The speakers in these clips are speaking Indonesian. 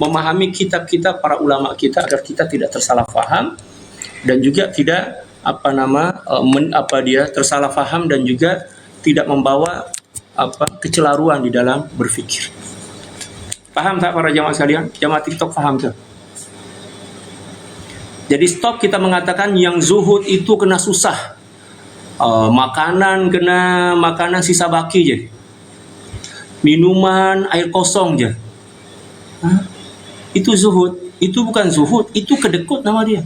memahami kitab-kitab para ulama kita agar kita tidak tersalah faham dan juga tidak tersalah faham dan juga tidak membawa kecelaruan di dalam berfikir. Paham tak para jamaah sekalian? Jamaah TikTok paham tak? Jadi stop kita mengatakan yang zuhud itu kena susah. Makanan kena makanan sisa baki je. Minuman air kosong je. Itu zuhud. Itu bukan zuhud, itu kedekut nama dia.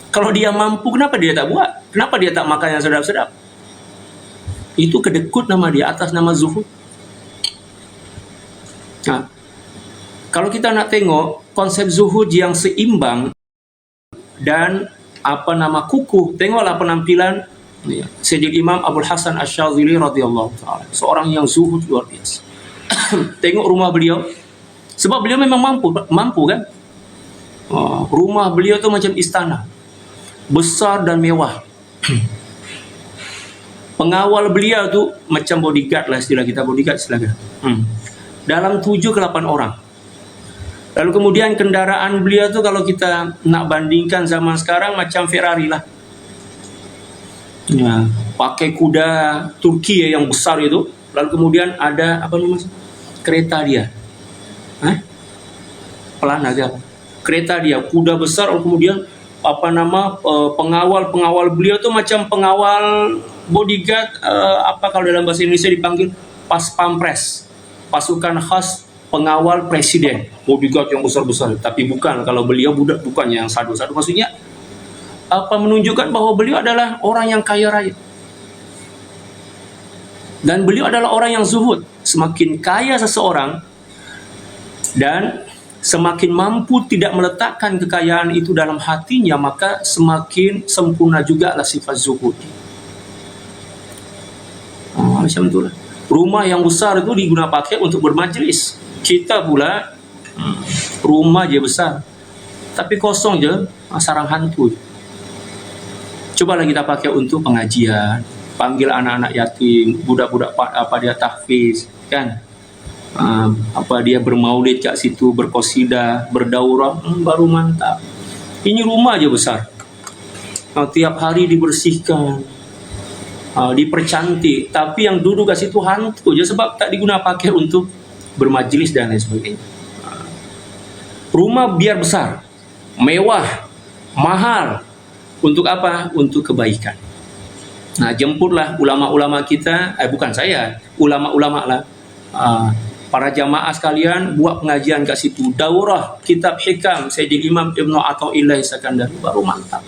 Kalau dia mampu, kenapa dia tak buat? Kenapa dia tak makan yang sedap-sedap? Itu kedekut nama dia atas nama zuhud. Nah, kalau kita nak tengok konsep zuhud yang seimbang dan kukuh, tengoklah penampilan Sayyidil Imam Abul Hasan Asy-Syadzili radhiyallahu taala, seorang yang zuhud luar biasa. Tengok rumah beliau, sebab beliau memang mampu kan? Rumah beliau tu macam istana, besar dan mewah. Pengawal beliau tu macam bodyguard lah, istilah kita bodyguard silakan. Dalam 7 ke 8 orang. Lalu kemudian kendaraan beliau tu kalau kita nak bandingkan zaman sekarang macam Ferrari lah. Ya, pakai kuda Turki yang besar itu. Lalu kemudian ada kereta dia. Pelan aja. Kereta dia, kuda besar. Lalu kemudian pengawal beliau tu macam pengawal bodyguard, kalau dalam bahasa Indonesia dipanggil pas pampres, pasukan khas pengawal presiden, bodyguard yang besar-besar. Tapi bukan, kalau beliau bukan yang sadu-sadu. Maksudnya menunjukkan bahwa beliau adalah orang yang kaya raya. Dan beliau adalah orang yang zuhud. Semakin kaya seseorang dan semakin mampu tidak meletakkan kekayaan itu dalam hatinya, maka semakin sempurna juga lah sifat zuhud. Macam itulah. Rumah yang besar itu digunakan pakai untuk bermajlis. Kita pula rumah je besar, tapi kosong je, sarang hantu. Cobalah kita pakai untuk pengajian, panggil anak-anak yatim, budak-budak tahfiz, kan? Dia bermaulid kat situ, berqasidah, berdaurah, baru mantap. Ini rumah je besar. Tiap hari dibersihkan, dipercantik, tapi yang duduk kat situ hantu je sebab tak digunakan pakai untuk bermajlis dan lain sebagainya. Rumah biar besar, mewah, mahal. Untuk apa? Untuk kebaikan. Nah, jemputlah ulama-ulama kita, bukan saya, ulama-ulama lah. Para jamaah sekalian buat pengajian kat situ, daurah kitab hikam Sayyidil Imam Ibnu Athaillah Sakandari, baru mantap.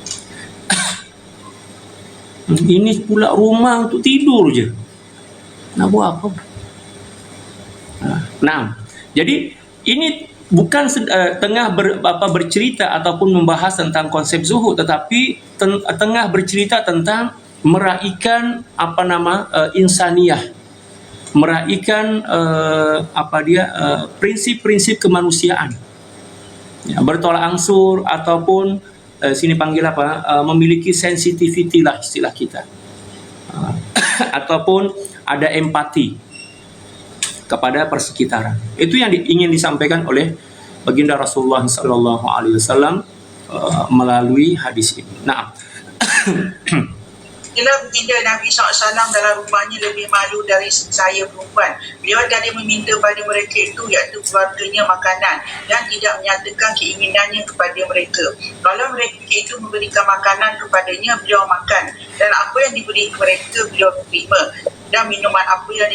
Ini pula rumah untuk tidur je. Nak buat apa? Nah, jadi ini bukan tengah bercerita ataupun membahas tentang konsep zuhud, tetapi tengah bercerita tentang meraihkan insaniyah, meraihkan prinsip-prinsip kemanusiaan, ya, bertolak ansur ataupun sini panggil memiliki sensitivity lah istilah kita, ataupun ada empati kepada persekitaran. Itu yang ingin disampaikan oleh baginda Rasulullah SAW melalui hadis ini. Nah, inilah baginda Nabi SAW dalam rumahnya lebih malu dari saya perempuan. Beliau tidak meminta pada mereka itu, iaitu keluarganya, makanan dan tidak menyatakan keinginannya kepada mereka. Kalau mereka itu memberikan makanan kepadanya, beliau makan, dan apa yang diberi mereka beliau terima, dan minuman apa yang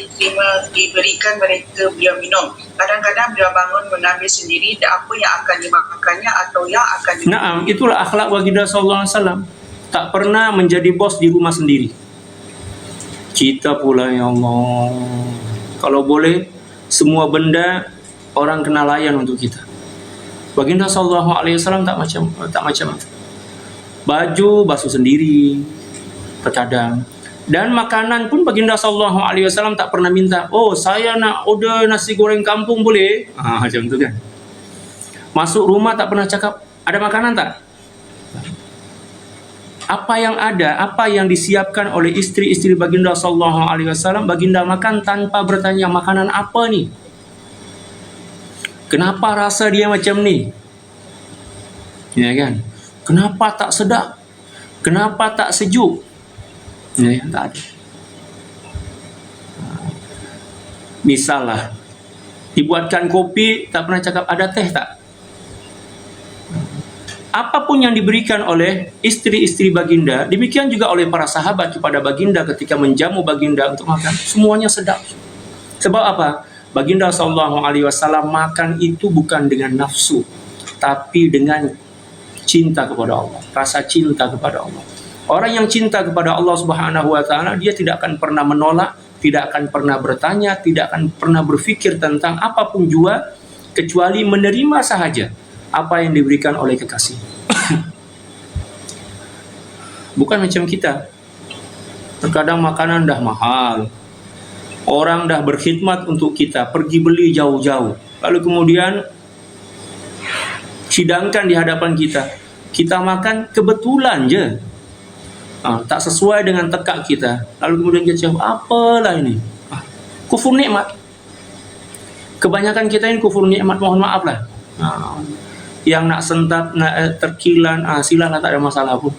diberikan mereka beliau minum. Kadang-kadang beliau bangun mengambil sendiri dan apa yang akan dimakannya atau yang akan Naam, itulah akhlak baginda sallallahu alaihi wasallam. Tak pernah menjadi bos di rumah sendiri. Kita pula, ya Allah, kalau boleh semua benda orang kena layan untuk kita. Baginda sallallahu alaihi wasallam tak macam itu. Baju basuh sendiri terkadang. Dan makanan pun baginda sallallahu alaihi wasallam tak pernah minta, "Oh, saya nak order nasi goreng kampung boleh?" Macam tu kan. Masuk rumah tak pernah cakap, "Ada makanan tak?" Apa yang ada, apa yang disiapkan oleh istri-istri baginda sallallahu alaihi wasallam, baginda makan tanpa bertanya makanan apa ni. Kenapa rasa dia macam ni? Ya kan? Kenapa tak sedap? Kenapa tak sejuk? Ya, tak ada. Misal lah, dibuatkan kopi, tak pernah cakap ada teh tak? Apapun yang diberikan oleh istri-istri baginda, demikian juga oleh para sahabat kepada baginda ketika menjamu baginda untuk makan, semuanya sedap. Sebab apa? Baginda SAW makan itu bukan dengan nafsu, tapi dengan cinta kepada Allah, rasa cinta kepada Allah. Orang yang cinta kepada Allah Subhanahu wa taala, dia tidak akan pernah menolak, tidak akan pernah bertanya, tidak akan pernah berfikir tentang apapun juga, kecuali menerima sahaja apa yang diberikan oleh kekasih. Bukan macam kita. Terkadang makanan dah mahal, orang dah berkhidmat untuk kita, pergi beli jauh-jauh, lalu kemudian sidangkan di hadapan kita, kita makan kebetulan je, tak sesuai dengan tekak kita, lalu kemudian kita cakap, apalah ini, kufur nikmat. Kebanyakan kita ini kufur nikmat, mohon maaf lah. Yang nak sentap, nak terkilan, silalah, tak ada masalah pun.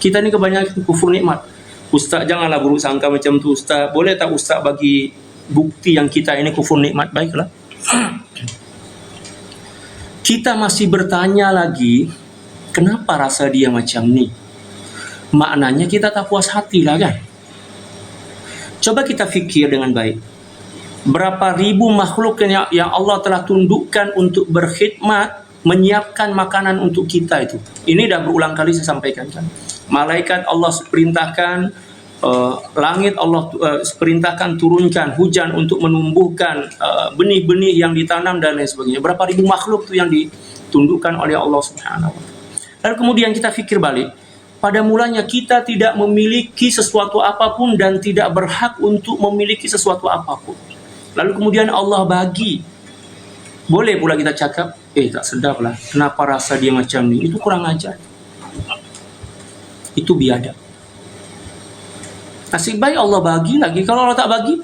Kita ni kebanyakan kufur nikmat. Ustaz, janganlah buruk sangka macam tu Ustaz. Boleh tak Ustaz bagi bukti yang kita ini kufur nikmat? Baiklah. Kita masih bertanya lagi, kenapa rasa dia macam ni? Maknanya kita tak puas hati lah kan? Coba kita fikir dengan baik. Berapa ribu makhluk yang Allah telah tundukkan untuk berkhidmat, menyiapkan makanan untuk kita itu. Ini dah berulang kali saya sampaikan kan. Malaikat Allah perintahkan, langit Allah perintahkan turunkan hujan untuk menumbuhkan benih-benih yang ditanam dan lain sebagainya. Berapa ribu makhluk tu yang ditundukkan oleh Allah Subhanahu wa taala. Lalu kemudian kita fikir balik, pada mulanya kita tidak memiliki sesuatu apapun dan tidak berhak untuk memiliki sesuatu apapun. Lalu kemudian Allah bagi. Boleh pula kita cakap, tak sedap lah, kenapa rasa dia macam ni? Itu kurang ajar. Itu biadab. Nasib baik Allah bagi lagi. Kalau Allah tak bagi,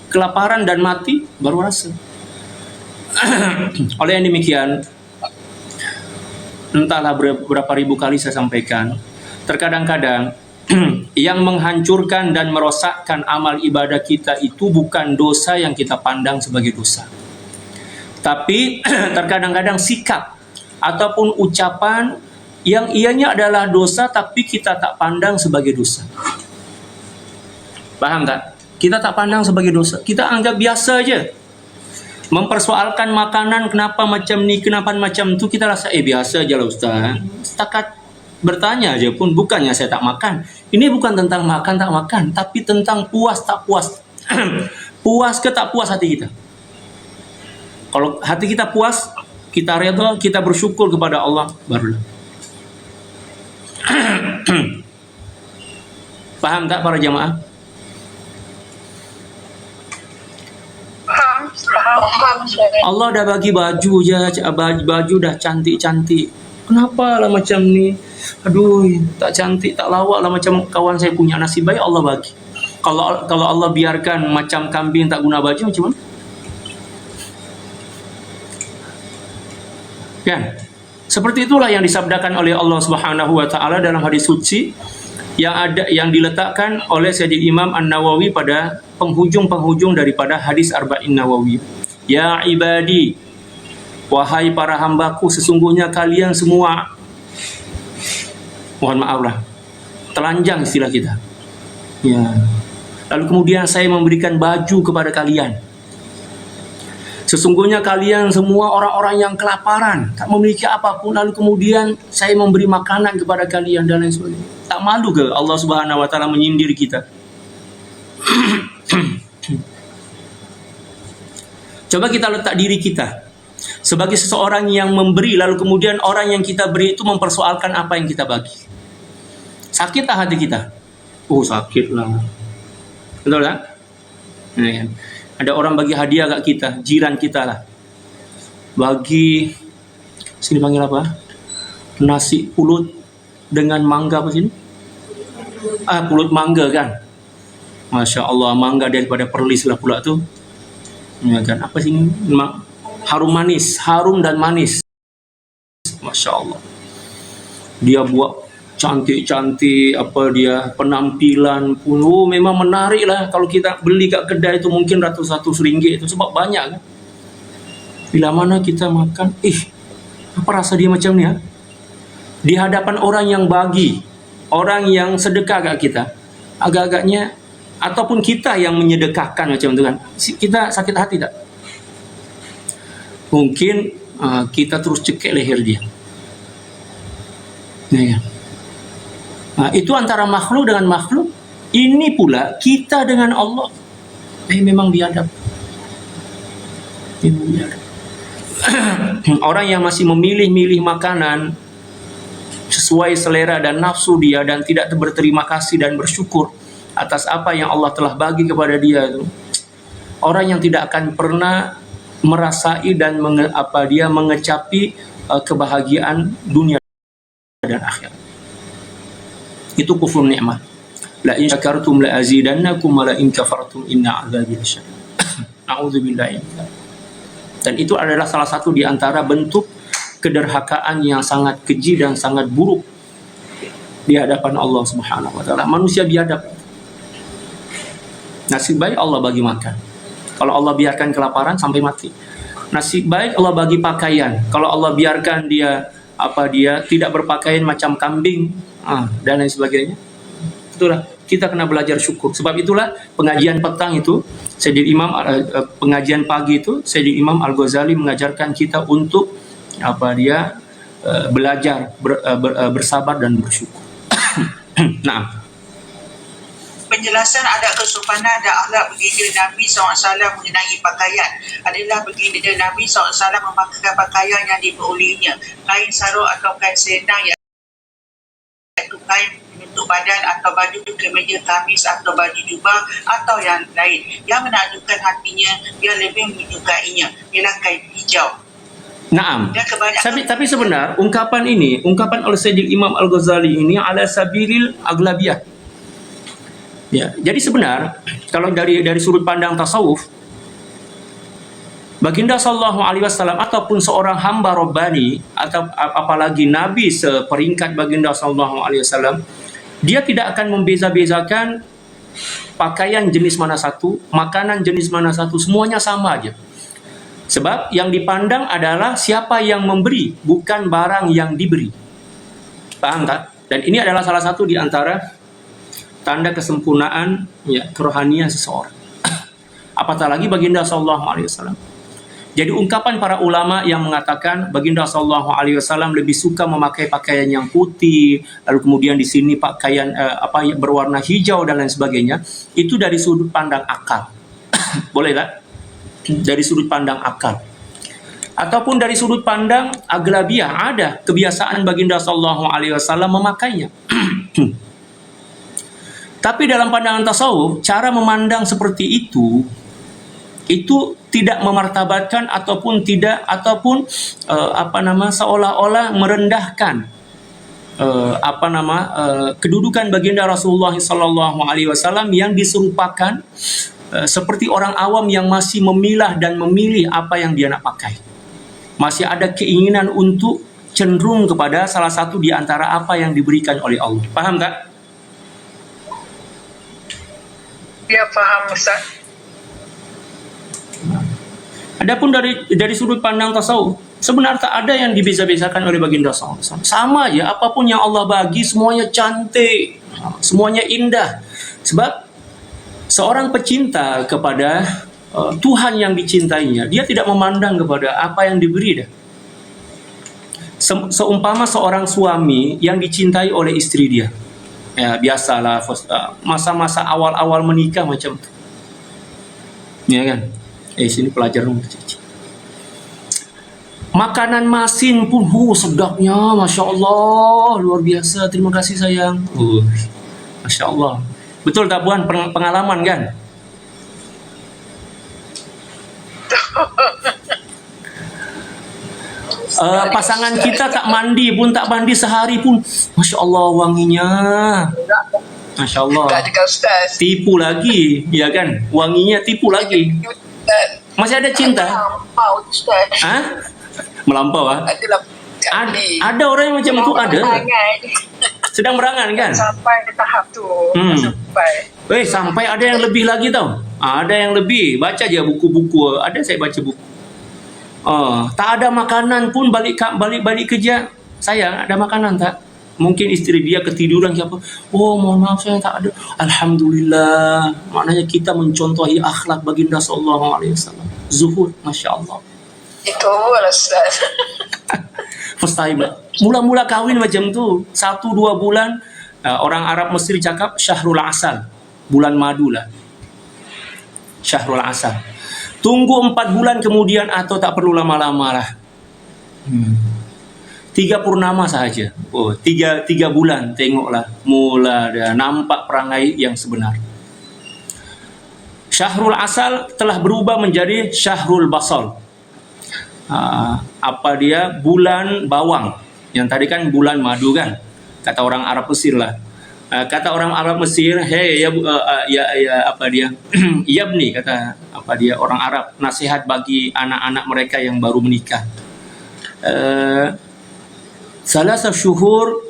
kelaparan dan mati baru rasa. Oleh yang demikian, entahlah berapa ribu kali saya sampaikan, terkadang-kadang yang menghancurkan dan merosakkan amal ibadah kita itu bukan dosa yang kita pandang sebagai dosa, tapi terkadang-kadang sikap ataupun ucapan yang ianya adalah dosa tapi kita tak pandang sebagai dosa. Paham tak? Kita tak pandang sebagai dosa, kita anggap biasa aja. Mempersoalkan makanan, kenapa macam ni, kenapa macam tu, kita rasa biasa aja lah Ustaz. Setakat bertanya aja pun, bukannya saya tak makan. Ini bukan tentang makan tak makan, tapi tentang puas tak puas. Puas ke tak puas hati kita. Kalau hati kita puas, kita redha, kita bersyukur kepada Allah, barulah. Paham tak para jamaah? Allah dah bagi baju je, baju dah cantik-cantik. Kenapa lah macam ni? Aduh, tak cantik, tak lawak lah macam kawan saya punya. Nasib baik Allah bagi. Kalau Allah biarkan macam kambing tak guna baju, macam mana? Kan? Seperti itulah yang disabdakan oleh Allah Subhanahu wa taala dalam hadis suci yang diletakkan oleh Sayyidina Imam An-Nawawi pada penghujung-penghujung daripada hadis Arba'in Nawawi. Ya ibadi, wahai para hambaku, sesungguhnya kalian semua, mohon maaf lah, telanjang istilah kita. Ya. Lalu kemudian saya memberikan baju kepada kalian. Sesungguhnya kalian semua orang-orang yang kelaparan, tak memiliki apapun, lalu kemudian saya memberi makanan kepada kalian dan lain sebagainya. Tak malu ke Allah Subhanahu wa taala menyindir kita? Coba kita letak diri kita sebagai seseorang yang memberi, lalu kemudian orang yang kita beri itu mempersoalkan apa yang kita bagi. Sakit tak hati kita? Oh, sakit lah. Betul tak? Ya. Ada orang bagi hadiah kat kita, jiran kita lah. Bagi, sini panggil apa? Nasi pulut dengan mangga apa sini? Pulut mangga kan? Masya Allah, mangga daripada Perlis lah pula tu. Ya kan? Apa sih ini? Harum manis, harum dan manis. Masya Allah. Dia buat cantik-cantik, apa dia penampilan pun, memang menarik lah. Kalau kita beli kat kedai itu mungkin ratus-ratus ringgit itu, sebab banyak kan. Bila mana kita makan, apa rasa dia macam ni ya? Di hadapan orang yang bagi, orang yang sedekah kat kita, agak-agaknya, ataupun kita yang menyedekahkan macam tu kan, kita sakit hati tak? Mungkin kita terus cekik leher dia. Ya, ya. Nah, itu antara makhluk dengan makhluk. Ini pula kita dengan Allah. Memang biadab. Memang biadab. Orang yang masih memilih-milih makanan sesuai selera dan nafsu dia dan tidak berterima kasih dan bersyukur atas apa yang Allah telah bagi kepada dia itu, orang yang tidak akan pernah merasai dan mengecapi kebahagiaan dunia dan akhirat. Itu kufur nikmat. La in syakartum la azidannakum wa la in kafartum inna adzabi lasyadid. A'udzubillahi. Dan itu adalah salah satu di antara bentuk kederhakaan yang sangat keji dan sangat buruk di hadapan Allah Subhanahu wa taala. Manusia biadab. Nasib baik Allah bagi makan. Kalau Allah biarkan kelaparan sampai mati. Nasib baik Allah bagi pakaian. Kalau Allah biarkan dia tidak berpakaian macam kambing, dan lain sebagainya. Itulah kita kena belajar syukur. Sebab itulah pengajian petang itu, pengajian pagi itu, Sayyidina Imam Al-Ghazali mengajarkan kita untuk belajar bersabar dan bersyukur. Nah, penjelasan adab kesopanan dan akhlak baginda Nabi SAW mengenai pakaian adalah baginda Nabi SAW memakai pakaian yang diperolehinya, kain sarung atau kain selendang, iaitu kain untuk badan atau baju kemeja kamis atau baju jubah atau yang lain. Yang menakjubkan hatinya, yang lebih menyukainya ialah kain hijau. Naam. Tapi sebenar ungkapan oleh Sayyidina Imam Al-Ghazali ini ala sabilil aglabiyah. Ya, jadi sebenar kalau dari sudut pandang tasawuf, Baginda Sallallahu Alaihi Wasallam ataupun seorang hamba Rabbani atau apalagi Nabi seperingkat Baginda Sallallahu Alaihi Wasallam, dia tidak akan membeza-bezakan pakaian jenis mana satu, makanan jenis mana satu, semuanya sama aja. Sebab yang dipandang adalah siapa yang memberi, bukan barang yang diberi. Paham tak? Dan ini adalah salah satu di antara tanda kesempurnaan kerohanian seseorang. Apatah lagi Baginda Sallallahu Alaihi Wasallam. Jadi ungkapan para ulama yang mengatakan Baginda Sallallahu Alaihi Wasallam lebih suka memakai pakaian yang putih, lalu kemudian di sini pakaian berwarna hijau dan lain sebagainya, itu dari sudut pandang akal. Boleh tak? Dari sudut pandang akal. Ataupun dari sudut pandang aglabiah, ada kebiasaan Baginda Sallallahu Alaihi Wasallam memakainya. Tapi dalam pandangan tasawuf, cara memandang seperti itu tidak memartabatkan ataupun seolah-olah merendahkan kedudukan Baginda Rasulullah sallallahu alaihi wasallam yang diserupakan seperti orang awam yang masih memilah dan memilih apa yang dia nak pakai. Masih ada keinginan untuk cenderung kepada salah satu di antara apa yang diberikan oleh Allah. Paham tak? Ya, faham Ustaz. Adapun dari sudut pandang tasawuf, sebenarnya tak ada yang dibeza-bezakan oleh Baginda SAW. Sama aja, apapun yang Allah bagi semuanya cantik, semuanya indah. Sebab seorang pecinta kepada Tuhan yang dicintainya, dia tidak memandang kepada apa yang diberi dah. Seumpama seorang suami yang dicintai oleh istri dia. Ya, biasalah masa-masa awal-awal menikah macam tu. Ya kan? Sini pelajaran kecil. Makanan masin pun sedapnya, Masya Allah, luar biasa. Terima kasih sayang. Masya Allah. Betul tak Puan? Pengalaman kan? Pasangan kita tak mandi sehari pun, Masya Allah wanginya, Masya Allah. Tipu lagi, ya kan? Wanginya tipu lagi. Masih ada cinta? Lampau tu Ustaz. Hah? Melampau ah? Adalah Ada orang yang macam tu ada. Berangan. Sedang berangan kan? Sampai ke tahap tu. Sampai. Sampai ada yang lebih lagi tau. Ada yang lebih. Baca je buku-buku. Ada saya baca buku. Tak ada makanan pun balik kerja. Sayang, ada makanan tak? Mungkin isteri dia ketiduran siapa? Mohon maaf saya tak ada. Alhamdulillah. Maknanya kita mencontohi akhlak baginda sallallahu alaihi wasallam. Zuhud, masya-Allah. Itu Ustaz. First time. Mula-mula kahwin macam tu. 1-2 bulan orang Arab Mesir cakap syahrul asal. Bulan madu lah. Syahrul asal. Tunggu 4 bulan kemudian atau tak perlu lama-lama lah. 3 purnama sahaja. 3 bulan tengoklah. Mula dah nampak perangai yang sebenar. Syahrul asal telah berubah menjadi syahrul basal. Bulan bawang. Yang tadi kan bulan madu kan. Kata orang Arab Mesir lah. Kata orang Arab Mesir, Yabni, kata orang Arab, nasihat bagi anak-anak mereka yang baru menikah. Salasa syuhur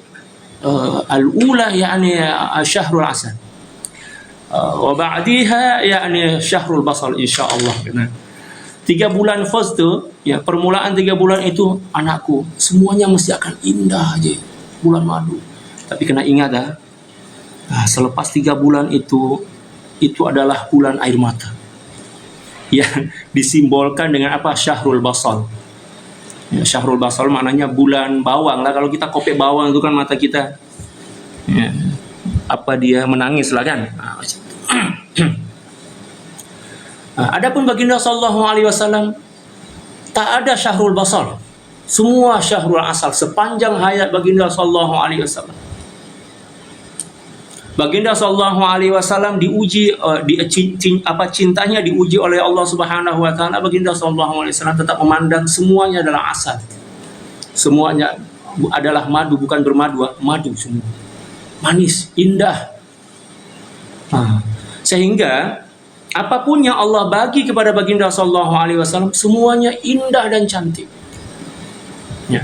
al-ula yani syahrul asal. Wa ba'diha yani syahrul basal insyaallah. 3 bulan first tu, ya, permulaan 3 bulan itu, anakku, semuanya mesti akan indah je bulan madu. Tapi kena ingat selepas 3 bulan itu adalah bulan air mata. Yang disimbolkan dengan apa? Syahrul basal. Ya, syahrul basal maknanya bulan bawang lah. Kalau kita kopek bawang itu kan mata kita, ya, menangis lah kan. Adapun baginda sallallahu alaihi wasallam tak ada syahrul basal. Semua syahrul asal sepanjang hayat baginda sallallahu alaihi wasallam. Baginda sallallahu alaihi wasallam diuji cintanya diuji oleh Allah Subhanahu wa taala. Baginda sallallahu alaihi wasallam tetap memandang semuanya adalah asal. Semuanya adalah madu, bukan bermadu, madu semua. Manis, indah. Sehingga apapun yang Allah bagi kepada baginda sallallahu alaihi wasallam semuanya indah dan cantik. Ya.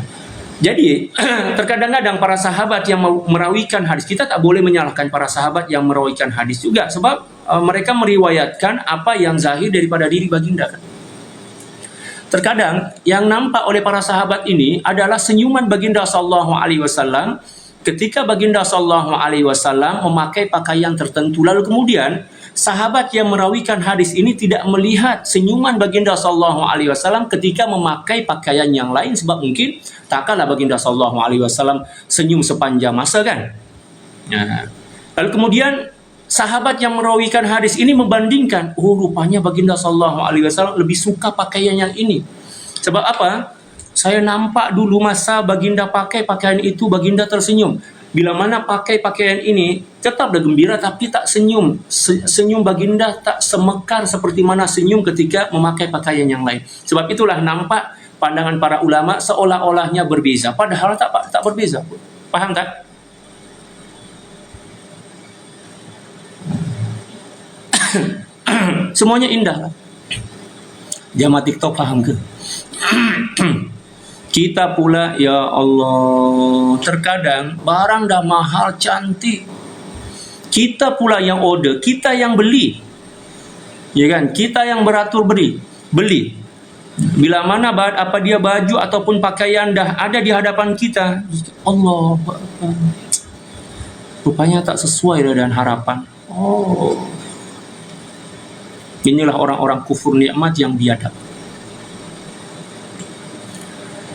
Jadi terkadang-kadang para sahabat yang merawikan hadis, kita tak boleh menyalahkan para sahabat yang merawikan hadis juga, sebab mereka meriwayatkan apa yang zahir daripada diri baginda kan. Terkadang yang nampak oleh para sahabat ini adalah senyuman baginda sallallahu alaihi wasallam ketika baginda sallallahu alaihi wasallam memakai pakaian tertentu, lalu kemudian sahabat yang merawikan hadis ini tidak melihat senyuman baginda sallallahu alaihi wasallam ketika memakai pakaian yang lain, sebab mungkin takkanlah baginda sallallahu alaihi wasallam senyum sepanjang masa kan. Lalu kemudian sahabat yang merawikan hadis ini membandingkan, rupanya baginda sallallahu alaihi wasallam lebih suka pakaian yang ini. Sebab apa? Saya nampak dulu masa baginda pakai pakaian itu, baginda tersenyum. Bila mana pakai pakaian ini, tetap dah gembira tapi tak senyum. Senyum baginda tak semekar seperti mana senyum ketika memakai pakaian yang lain. Sebab itulah nampak pandangan para ulama seolah-olahnya berbeza. Padahal tak berbeza. Faham tak? Semuanya indah. Jamaah TikTok faham ke? Kita pula, ya Allah, terkadang barang dah mahal cantik, kita pula yang order, kita yang beli, ya kan? Kita yang beratur beli. Bila mana baju ataupun pakaian dah ada di hadapan kita, Allah, rupanya tak sesuai dengan harapan. Inilah orang-orang kufur nikmat yang biadab.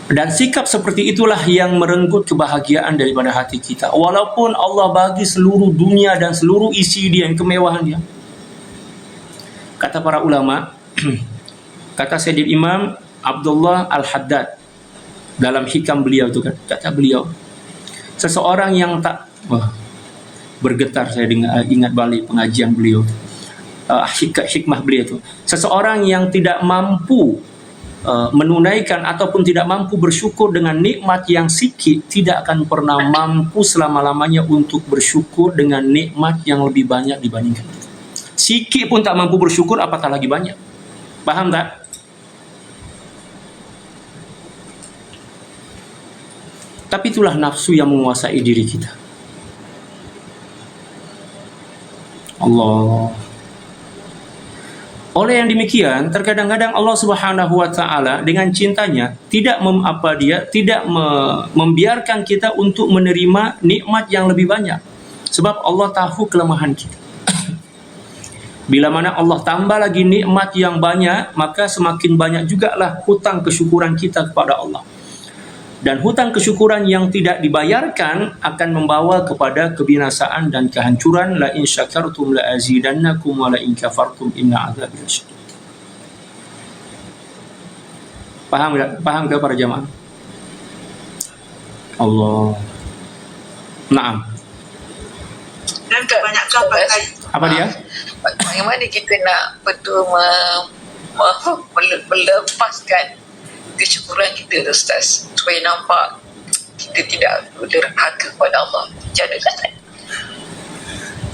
Dan sikap seperti itulah yang merenggut kebahagiaan daripada hati kita. Walaupun Allah bagi seluruh dunia dan seluruh isi dia, kemewahan dia. Kata para ulama, kata Sayyidina Imam Abdullah Al-Haddad dalam hikam beliau itu kan, kata beliau, seseorang yang tak, bergetar saya ingat balik pengajian beliau, hikmah beliau itu, seseorang yang tidak mampu menunaikan ataupun tidak mampu bersyukur dengan nikmat yang sikit, tidak akan pernah mampu selama-lamanya untuk bersyukur dengan nikmat yang lebih banyak dibandingkan itu. Sikit pun tak mampu bersyukur, apatah lagi banyak. Paham tak? Tapi itulah nafsu yang menguasai diri kita. Allah. Oleh yang demikian, terkadang-kadang Allah Subhanahu wa taala dengan cintanya tidak membiarkan kita untuk menerima nikmat yang lebih banyak. Sebab Allah tahu kelemahan kita. Bila mana Allah tambah lagi nikmat yang banyak, maka semakin banyak jugalah hutang kesyukuran kita kepada Allah. Dan hutang kesyukuran yang tidak dibayarkan akan membawa kepada kebinasaan dan kehancuran. La in syakartum la azidannakum wa la in kafartum inna adzabi lasyadid. Paham tak? Paham ke para jamaah? Allah. Naam. Dan kebanyakan pakai Apa dia? Bagaimana kita nak betul melepaskan kesyukuran kita tu, Ustaz, supaya nampak kita tidak derhaka kepada Allah. Macam mana, Ustaz?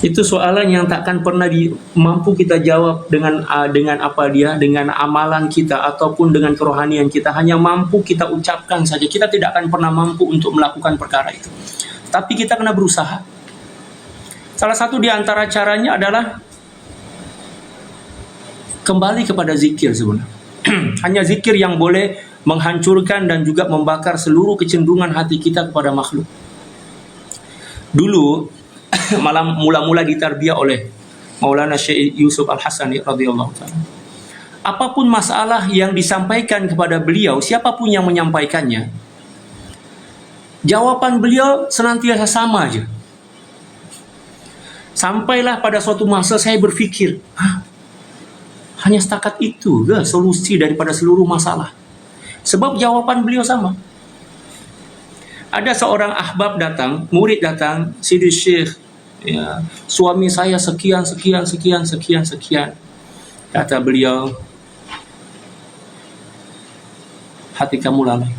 Itu soalan yang takkan pernah mampu kita jawab dengan apa dia, dengan amalan kita ataupun dengan kerohanian kita. Hanya mampu kita ucapkan saja. Kita tidak akan pernah mampu untuk melakukan perkara itu. Tapi kita kena berusaha. Salah satu di antara caranya adalah kembali kepada zikir sebenarnya. Hanya zikir yang boleh menghancurkan dan juga membakar seluruh kecenderungan hati kita kepada makhluk. Dulu mula-mula ditarbiyah oleh Maulana Syekh Yusuf Al-Hasani radhiyallahu taala. Apapun masalah yang disampaikan kepada beliau, siapapun yang menyampaikannya, jawaban beliau senantiasa sama aja. Sampailah pada suatu masa saya berpikir, hanya setakat itu ke solusi daripada seluruh masalah? Sebab jawaban beliau sama. Ada seorang ahbab datang, murid datang, Sidi Syekh, ya, suami saya sekian. Kata beliau, hati kamu lalai.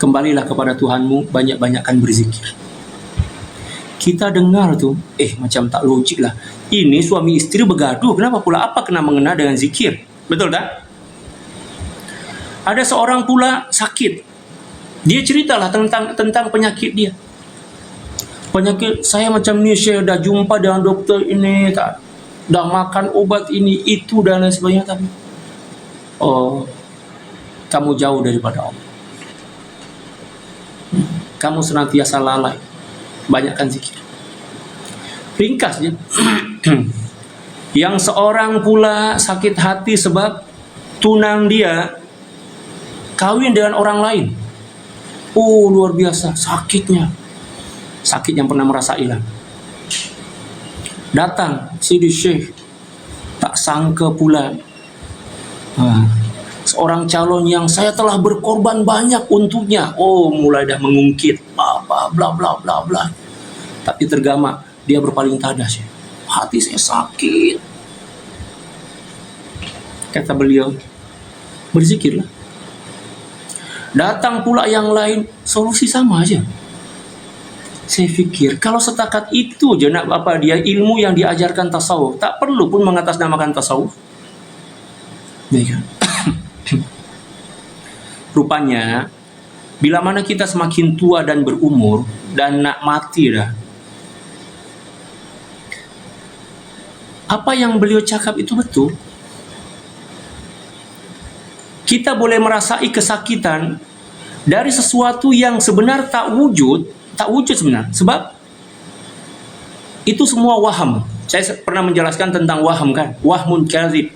Kembalilah kepada Tuhanmu, banyak-banyakkan berzikir. Kita dengar tuh, macam tak logik lah. Ini suami istri bergaduh, kenapa pula apa kena mengena dengan zikir? Betul tak? Ada seorang pula sakit. Dia ceritalah tentang penyakit dia. Penyakit saya macam ni, saya dah jumpa dengan dokter ini, tak, dah makan obat ini, itu dan lain sebagainya. Tapi kamu jauh daripada Allah. Kamu senantiasa lalai. Banyakkan zikir. Ringkasnya, yang seorang pula sakit hati sebab tunang dia kawin dengan orang lain. Luar biasa sakitnya. Sakit yang pernah merasailah. Datang Sidi Syekh, tak sangka pula seorang calon yang saya telah berkorban banyak untuknya, mulai dah mengungkit bla bla bla. Tapi tergama dia berpaling tadas. Hati saya sakit. Kata beliau, berzikirlah. Datang pula yang lain, solusi sama aja. Saya fikir, kalau setakat itu je nak apa dia ilmu yang diajarkan tasawuf, tak perlu pun mengatasnamakan tasawuf. Ya kan? Rupanya, bila mana kita semakin tua dan berumur dan nak mati dah, apa yang beliau cakap itu betul. Kita boleh merasai kesakitan dari sesuatu yang sebenar tak wujud sebenar. Sebab itu semua waham. Saya pernah menjelaskan tentang waham kan? Wahmun kadzib.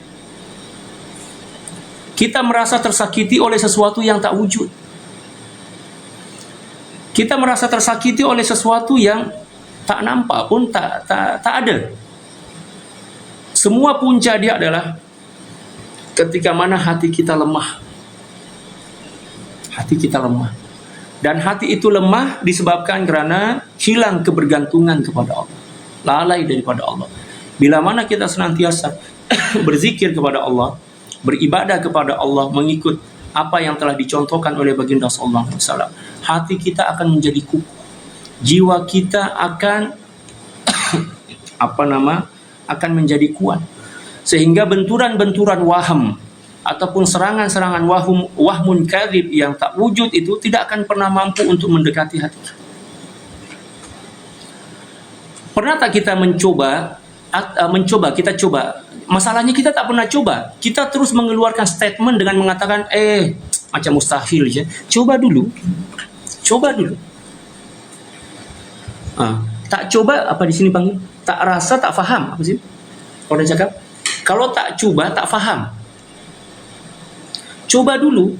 Kita merasa tersakiti oleh sesuatu yang tak wujud. Kita merasa tersakiti oleh sesuatu yang tak nampak pun, tak ada. Semua punca dia adalah ketika mana hati kita lemah. Hati kita lemah. Dan hati itu lemah disebabkan kerana hilang kebergantungan kepada Allah. Lalai daripada Allah. Bila mana kita senantiasa berzikir kepada Allah, beribadah kepada Allah, mengikut apa yang telah dicontohkan oleh baginda sallallahu alaihi wasallam, hati kita akan menjadi kukuh. Jiwa kita akan akan menjadi kuat. sehingga benturan-benturan waham ataupun serangan-serangan wahmun kadzib yang tak wujud itu tidak akan pernah mampu untuk mendekati hati. Pernah tak kita mencoba, kita coba, masalahnya kita tak pernah coba, kita terus mengeluarkan statement dengan mengatakan macam mustahil je. Coba dulu. Tak coba, apa di sini panggil? Tak rasa, tak faham. Apa sih? Orang cakap, kalau tak coba, tak faham. Coba dulu.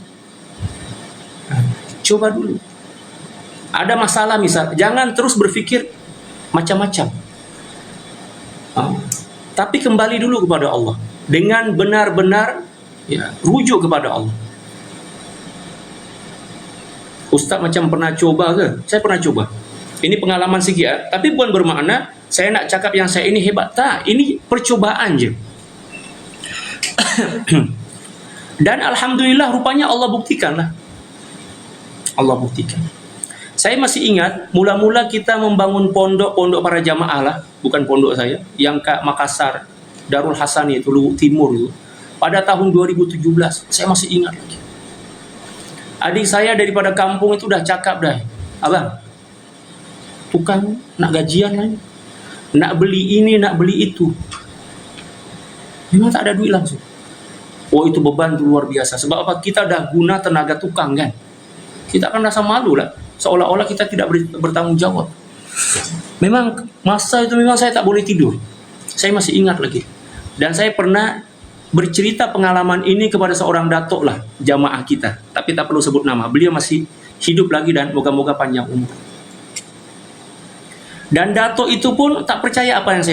Ada masalah misal, jangan terus berpikir macam-macam. Tapi kembali dulu kepada Allah dengan benar-benar rujuk kepada Allah. Ustaz macam pernah coba ke? Saya pernah coba. Ini pengalaman sikit tapi bukan bermakna saya nak cakap yang saya ini hebat. Tak, ini percobaan je. Dan alhamdulillah rupanya Allah buktikan. Saya masih ingat mula-mula kita membangun pondok para jamaah lah, bukan pondok saya, yang kat Makassar, Darul Hasani itu, Luwuk Timur itu, pada tahun 2017. Saya masih ingat lagi. Adik saya daripada kampung itu dah cakap dah, abang, tukang nak gajian lah, nak beli ini, nak beli itu. Memang tak ada duit langsung. Oh, itu beban tu luar biasa. Sebab apa? Kita dah guna tenaga tukang kan. Kita akan rasa malu lah. Seolah-olah kita tidak bertanggung jawab. Memang masa itu memang saya tak boleh tidur. Saya masih ingat lagi. Dan saya pernah bercerita pengalaman ini kepada seorang datuk lah, jamaah kita. Tapi tak perlu sebut nama. Beliau masih hidup lagi dan moga-moga panjang umur. Dan datuk itu pun tak percaya apa yang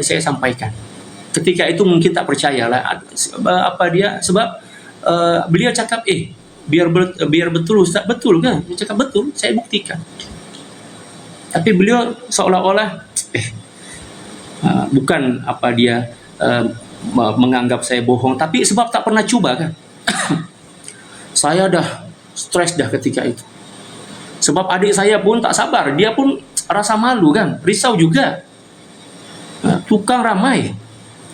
saya sampaikan. Ketika itu mungkin tak percayalah sebab beliau cakap biar betul Ustaz, betul kan? Dia cakap betul, saya buktikan. Tapi beliau seolah-olah bukan menganggap saya bohong, tapi sebab tak pernah cuba kan. Saya dah stres dah ketika itu. Sebab adik saya pun tak sabar, dia pun rasa malu kan, risau juga. Tukang ramai,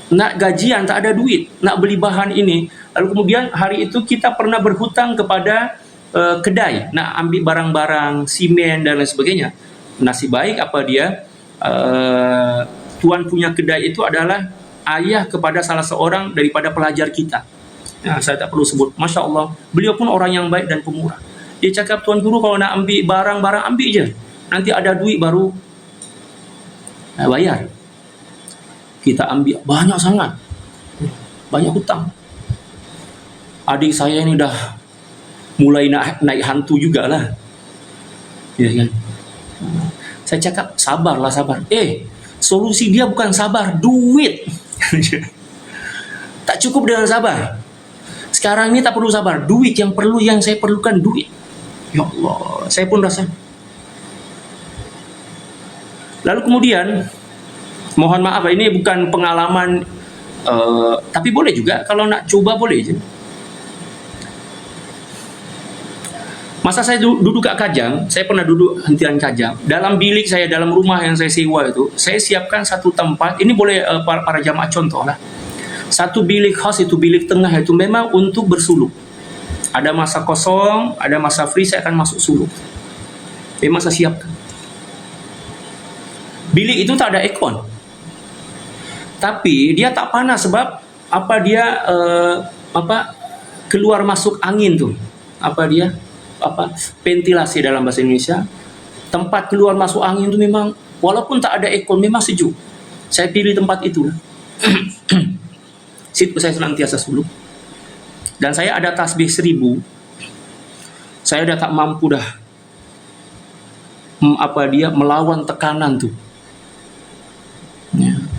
nak gajian tak ada duit, nak beli bahan ini. Lalu kemudian hari itu kita pernah berhutang kepada kedai, nak ambil barang-barang, simen dan lain sebagainya. Nasib baik tuan punya kedai itu adalah ayah kepada salah seorang daripada pelajar kita. Saya tak perlu sebut. Masya Allah, beliau pun orang yang baik dan pemurah. Dia cakap, tuan guru kalau nak ambil barang-barang, ambil je. Nanti ada duit baru bayar. Kita ambil banyak sangat, banyak hutang. Adik saya ini dah mulai naik hantu jugalah, ya kan? Saya cakap sabarlah, sabar. Solusi dia bukan sabar, duit. Tak cukup dengan sabar. Sekarang ini tak perlu sabar, duit yang saya perlukan duit. Ya Allah, saya pun rasa. Lalu kemudian, mohon maaf, ini bukan pengalaman, tapi boleh juga kalau nak coba, boleh je. Masa saya duduk kat Kajang, saya pernah duduk hentian Kajang. Dalam bilik saya, dalam rumah yang saya sewa itu, saya siapkan satu tempat. Ini boleh para jamaah contoh lah. Satu bilik khas itu, bilik tengah itu memang untuk bersuluk. Ada masa kosong, ada masa free, saya akan masuk suluk. Memang saya siapkan. Bilik itu tak ada aircon. Tapi dia tak panas sebab keluar masuk angin tu. Ventilasi dalam bahasa Indonesia. Tempat keluar masuk angin tu memang walaupun tak ada aircon memang sejuk. Saya pilih tempat itu. Situ saya senantiasa suluk. Dan saya ada tasbih 1000. Saya dah tak mampu dah melawan tekanan tu.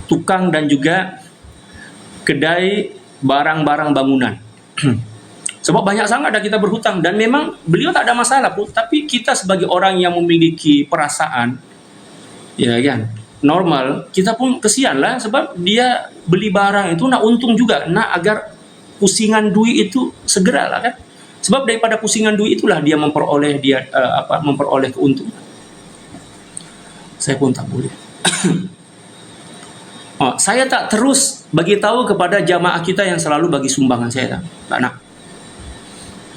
Tukang dan juga kedai barang-barang bangunan. Sebab banyak sangat dah kita berhutang dan memang beliau tak ada masalah pun, tapi kita sebagai orang yang memiliki perasaan, ya kan, normal, kita pun kesianlah sebab dia beli barang itu nak untung juga, nak agar pusingan duit itu segeralah kan. Sebab daripada pusingan duit itulah dia memperoleh keuntungan. Saya pun tak boleh. Saya tak terus bagi tahu kepada jamaah kita yang selalu bagi sumbangan, saya tak nak.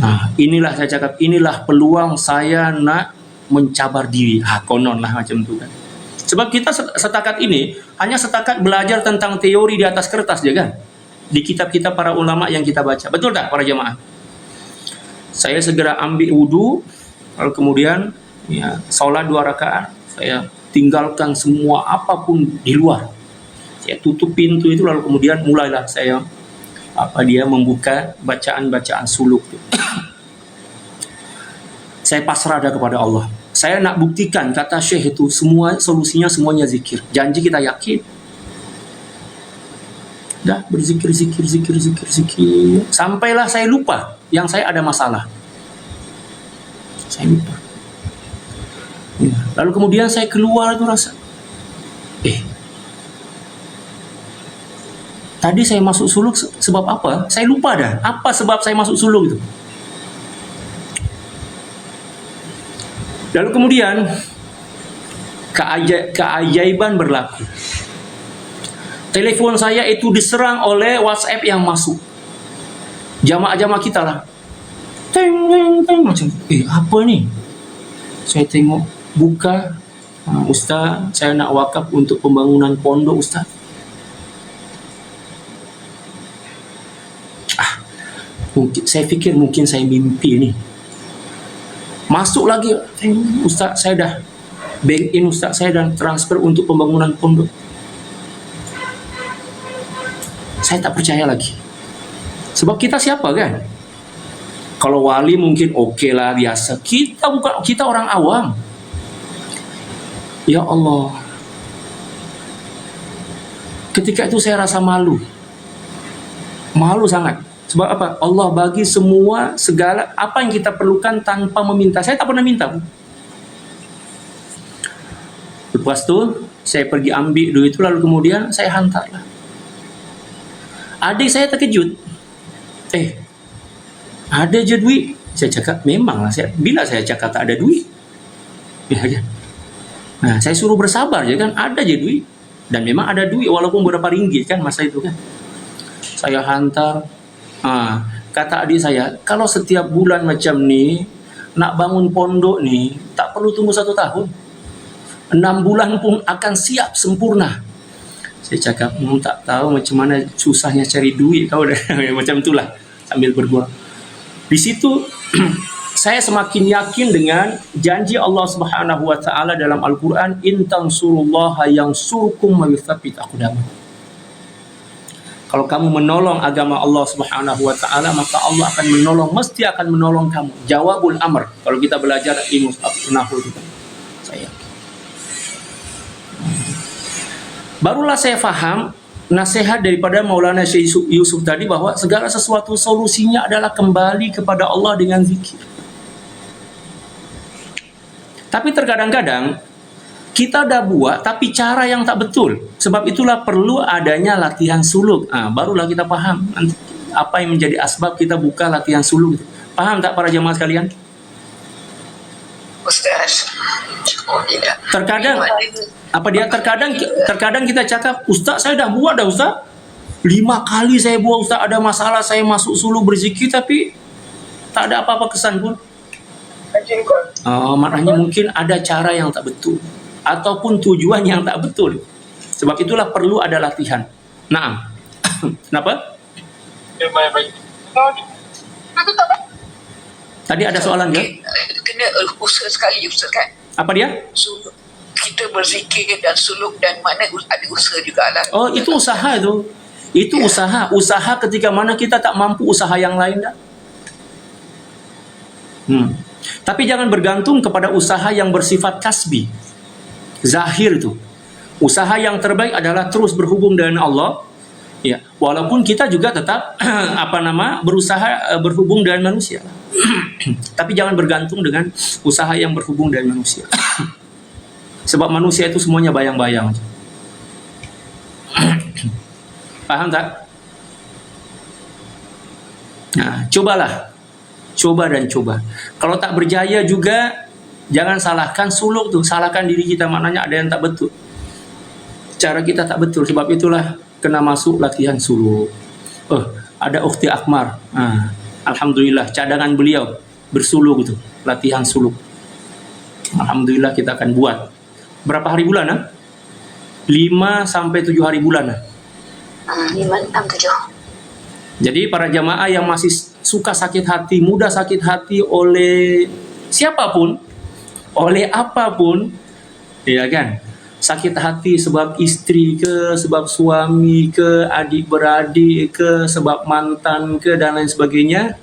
Nah, inilah saya cakap, inilah peluang saya nak mencabar diri. Konon lah macam tu kan. Sebab kita setakat ini hanya setakat belajar tentang teori di atas kertas je kan. Di kitab-kitab para ulama yang kita baca. Betul tak para jamaah? Saya segera ambil wudu, lalu kemudian solat 2 rakaat. Saya tinggalkan semua apapun di luar. Saya tutup pintu itu, lalu kemudian mulailah saya membuka bacaan-bacaan suluk itu. Saya pasrah dah kepada Allah. Saya nak buktikan kata Syekh itu semua solusinya semuanya zikir. Janji kita yakin. Dah berzikir. Sampailah saya lupa yang saya ada masalah. Saya lupa. Lalu kemudian saya keluar itu rasa, tadi saya masuk suluk sebab apa? Saya lupa dah. Apa sebab saya masuk suluk itu? Lalu kemudian keajaiban berlaku. Telepon saya itu diserang oleh WhatsApp yang masuk. Jamaah-jamaah kita lah. Teng. Macam, apa ni? Saya tengok, buka. Ustaz, saya nak wakaf untuk pembangunan pondok, Ustaz. Saya fikir mungkin saya mimpi ni. Masuk lagi, Ustaz, saya dah bank in, Ustaz, saya dah transfer untuk pembangunan pondok. Saya tak percaya lagi. Sebab kita siapa kan? Kalau wali mungkin okey lah, biasa. Kita orang awam. Ya Allah. Ketika itu saya rasa malu. Malu sangat. Sebab apa? Allah bagi semua segala apa yang kita perlukan tanpa meminta. Saya tak pernah minta. Lepas tu saya pergi ambil duit itu, lalu kemudian saya hantarlah. Adik saya terkejut. Ada je duit. Saya cakap memanglah. Bila saya cakap tak ada duit? Nah, saya suruh bersabar je kan. Ada je duit. Dan memang ada duit walaupun berapa ringgit kan masa itu kan. Saya hantar. Kata adik saya, kalau setiap bulan macam ni nak bangun pondok ni tak perlu tunggu 1 tahun. 6 bulan pun akan siap sempurna. Saya cakap, tak tahu macam mana susahnya cari duit kau dah. Macam itulah sambil bergurau. Di situ saya semakin yakin dengan janji Allah Subhanahu wa taala dalam Al-Qur'an, in tansurullaha yansurkum wa yutsabbit aqdamakum. Kalau kamu menolong agama Allah Subhanahu wa taala, maka Allah akan menolong, mesti akan menolong kamu. Jawabul amr. Kalau kita belajar ilmu nahwu itu. Saya barulah saya faham nasihat daripada Maulana Syekh Yusuf tadi, bahwa segala sesuatu solusinya adalah kembali kepada Allah dengan zikir. Tapi terkadang-kadang kita dah buat tapi cara yang tak betul. Sebab itulah perlu adanya latihan suluk. Barulah kita faham apa yang menjadi asbab kita buka latihan suluk. Faham tak para jemaah sekalian? Ustaz, tidak. Terkadang kita cakap, Ustaz saya dah buat dah Ustaz. 5 kali saya buat Ustaz, ada masalah saya masuk suluk berzikir tapi tak ada apa-apa kesan pun. Maknanya mungkin ada cara yang tak betul ataupun tujuan yang tak betul. Sebab itulah perlu ada latihan. Naam. Kenapa? Tadi ada soalan ke? Kena usaha sekali Ustaz kan? Apa dia? Suluk. Kita berzikir dan suluk dan mana ada usaha jugalah. Itu usaha tu. Itu usaha ketika mana kita tak mampu usaha yang lain dah. Tapi jangan bergantung kepada usaha yang bersifat kasbi. Zahir tu. Usaha yang terbaik adalah terus berhubung dengan Allah. Ya, walaupun kita juga tetap berusaha berhubung dengan manusia. Tapi jangan bergantung dengan usaha yang berhubung dengan manusia. Sebab manusia itu semuanya bayang-bayang. Paham tak? Nah, cobalah. Coba dan coba. Kalau tak berjaya juga, jangan salahkan suluk tu. Salahkan diri kita, maknanya ada yang tak betul. cara kita tak betul. Sebab itulah kena masuk latihan suluk. Ada Ukhti Akmar. Alhamdulillah cadangan beliau bersuluk itu, latihan suluk. Alhamdulillah kita akan buat. Berapa hari bulan? 5 sampai 7 hari bulan. 5, 6, 7. Jadi para jamaah yang masih suka sakit hati, mudah sakit hati oleh siapapun, oleh apapun, ya kan? Sakit hati sebab istri ke, sebab suami ke, adik beradik ke, sebab mantan ke, dan lain sebagainya.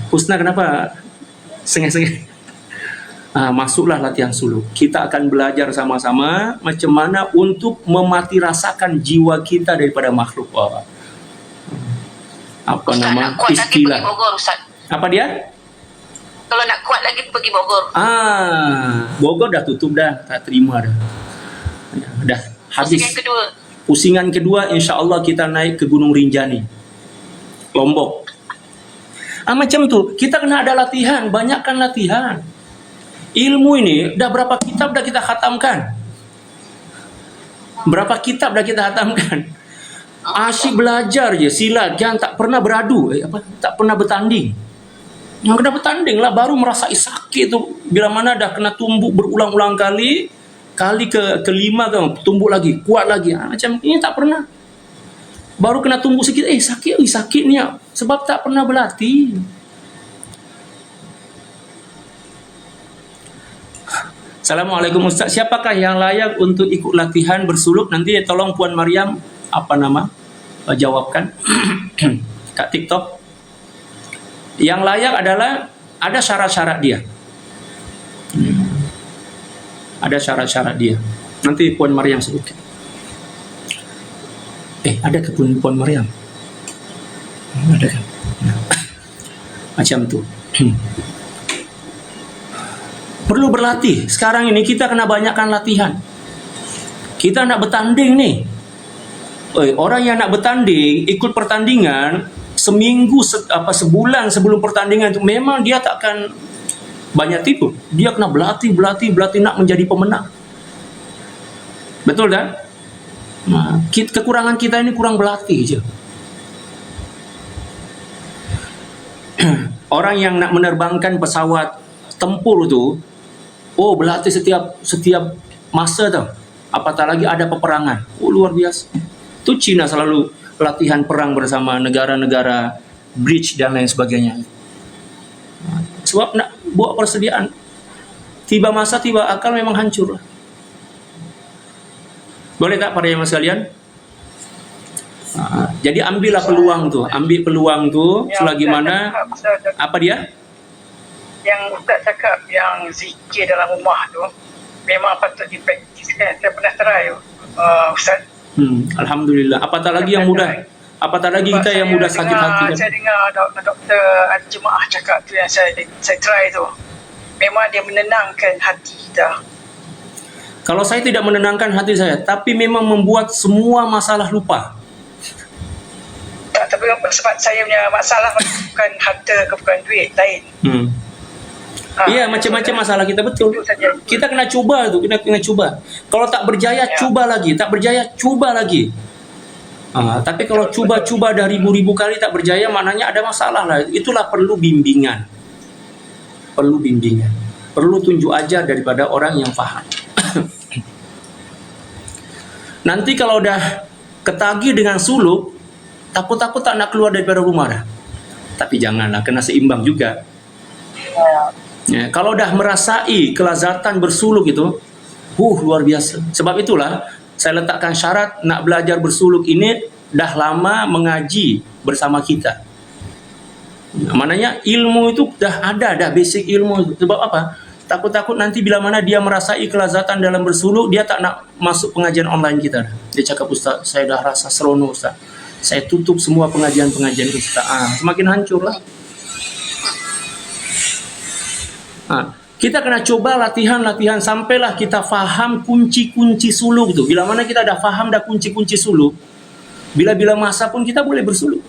Husna kenapa sengih-sengih? Masuklah latihan suluk. Kita akan belajar sama-sama macam mana untuk memati rasakan jiwa kita daripada makhluk Allah. Apa Ustaz, nama nak kuat lagi istilah? pergi Bogor, Ustaz. Apa dia? Kalau nak kuat lagi pergi Bogor. Bogor dah tutup dah, tak terima dah. Dah habis. Pusingan kedua. Pusingan kedua insya-Allah kita naik ke Gunung Rinjani, Lombok. Macam tu, kita kena ada latihan, banyakkan latihan. Ilmu ini dah berapa kitab dah kita khatamkan? Berapa kitab dah kita khatamkan? Asyik belajar je silat, jangan tak pernah beradu, tak pernah bertanding. Yang kena bertanding lah baru merasa sakit tu. Bila mana dah kena tumbuk berulang-ulang kali kelima kan tumbuk lagi, kuat lagi. Macam ini tak pernah. Baru kena tumbuk sikit, sakit ni sebab tak pernah berlatih. Assalamualaikum Ustaz, siapakah yang layak untuk ikut latihan bersuluk? Nanti tolong Puan Mariam jawabkan kat TikTok. Yang layak adalah ada syarat-syarat dia. Ada syarat-syarat dia. Nanti Puan Mariam sebutkan. Ada ke Puan Mariam? Ada kan? Macam tu. Perlu berlatih. Sekarang ini kita kena banyakkan latihan. Kita nak bertanding ni. Orang yang nak bertanding, ikut pertandingan, seminggu sebulan sebelum pertandingan itu memang dia takkan banyak tipu. Dia kena berlatih nak menjadi pemenang. Betul kan? Kekurangan kita ini kurang berlatih je. Orang yang nak menerbangkan pesawat tempur tu, berlatih setiap masa tau. Apatah lagi ada peperangan. Luar biasa. Tu Cina selalu latihan perang bersama negara-negara bridge dan lain sebagainya. Sebab nak buat persediaan. Tiba masa, tiba akal memang hancur lah. Boleh tak para jemaah sekalian? Jadi ambillah peluang tu. Ambil peluang tu selagi mana. Apa dia? Yang Ustaz cakap yang zikir dalam rumah tu memang patut dipraktiskan. Saya pernah try Ustaz. Alhamdulillah. Apatah lagi yang mudah. Apatah lagi kita yang mudah sakit hati kan? Saya dengar Dr. Al-Jemaah cakap tu yang saya try tu. Memang dia menenangkan hati kita. Kalau saya tidak menenangkan hati saya, tapi memang membuat semua masalah lupa. Tak, tapi sebab saya punya masalah bukan harta ke bukan duit, lain. Iya, macam-macam masalah kita, betul. Kita kena cuba tu, kena cuba. Kalau tak berjaya, cuba lagi. Tak berjaya, cuba lagi. Tapi kalau cuba-cuba dah ribu-ribu kali tak berjaya, maknanya ada masalah lah. Itulah perlu bimbingan. Perlu tunjuk ajar daripada orang yang faham. Nanti kalau dah ketagih dengan suluk, takut-takut tak nak keluar daripada rumah dah. Tapi janganlah, kena seimbang juga. Ya, kalau dah merasai kelazatan bersuluk itu, luar biasa. Sebab itulah saya letakkan syarat nak belajar bersuluk ini dah lama mengaji bersama kita. Maknanya ilmu itu dah ada, dah basic ilmu. Sebab apa? Takut-takut nanti bila mana dia merasai kelazatan dalam bersuluk, dia tak nak masuk pengajian online kita. Dia cakap, Ustaz, saya dah rasa seronok Ustaz. Saya tutup semua pengajian-pengajian Ustaz. Semakin hancur lah. Kita kena coba latihan-latihan sampailah kita faham kunci-kunci suluk tu. Bila mana kita dah faham dah kunci-kunci suluk, bila-bila masa pun kita boleh bersuluk.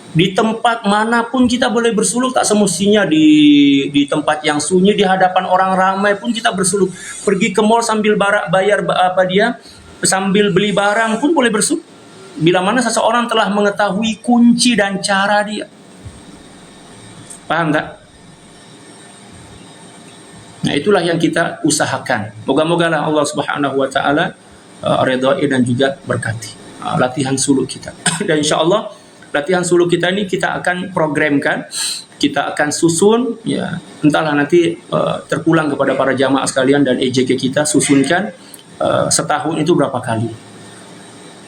Di tempat manapun kita boleh bersuluk, tak semestinya di tempat yang sunyi, di hadapan orang ramai pun kita bersuluk. Pergi ke mall sambil bayar sambil beli barang pun boleh bersuluk. Bila mana seseorang telah mengetahui kunci dan cara dia. Paham tak? Nah, itulah yang kita usahakan. Moga-mogalah Allah Subhanahu wa taala redai dan juga berkati latihan suluk kita. Dan insyaallah latihan suluk kita ini kita akan programkan, kita akan susun, ya entahlah nanti terpulang kepada para jamaah sekalian dan EJK kita susunkan setahun itu berapa kali.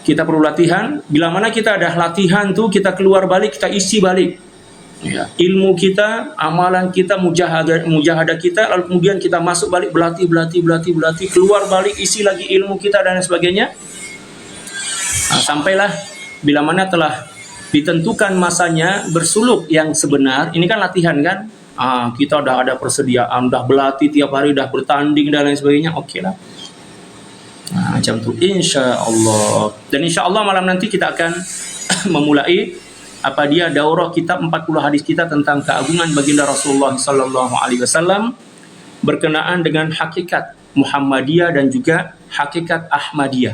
Kita perlu latihan. Bila mana kita ada latihan tuh, kita keluar balik, kita isi balik. Ya, ilmu kita, amalan kita, mujahadah kita, lalu kemudian kita masuk balik berlatih, keluar balik, isi lagi ilmu kita dan sebagainya. Nah, sampailah bila mana telah ditentukan masanya bersuluk yang sebenar. Ini kan latihan kan? Kita udah ada persediaan, udah berlatih tiap hari, udah bertanding dan lain sebagainya. Oke lah. Nah, macam tu insya Allah. Dan insya Allah malam nanti kita akan memulai daurah kita 40 hadis kita tentang keagungan baginda Rasulullah sallallahu alaihi wasallam berkenaan dengan hakikat Muhammadiyah dan juga hakikat Ahmadiyah.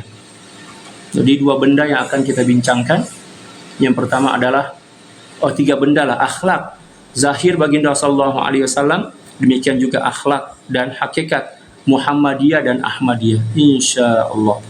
Jadi dua benda yang akan kita bincangkan. Yang pertama adalah tiga benda lah, akhlak zahir baginda sallallahu alaihi wasallam, demikian juga akhlak dan hakikat Muhammadiyah dan Ahmadiyah insyaallah.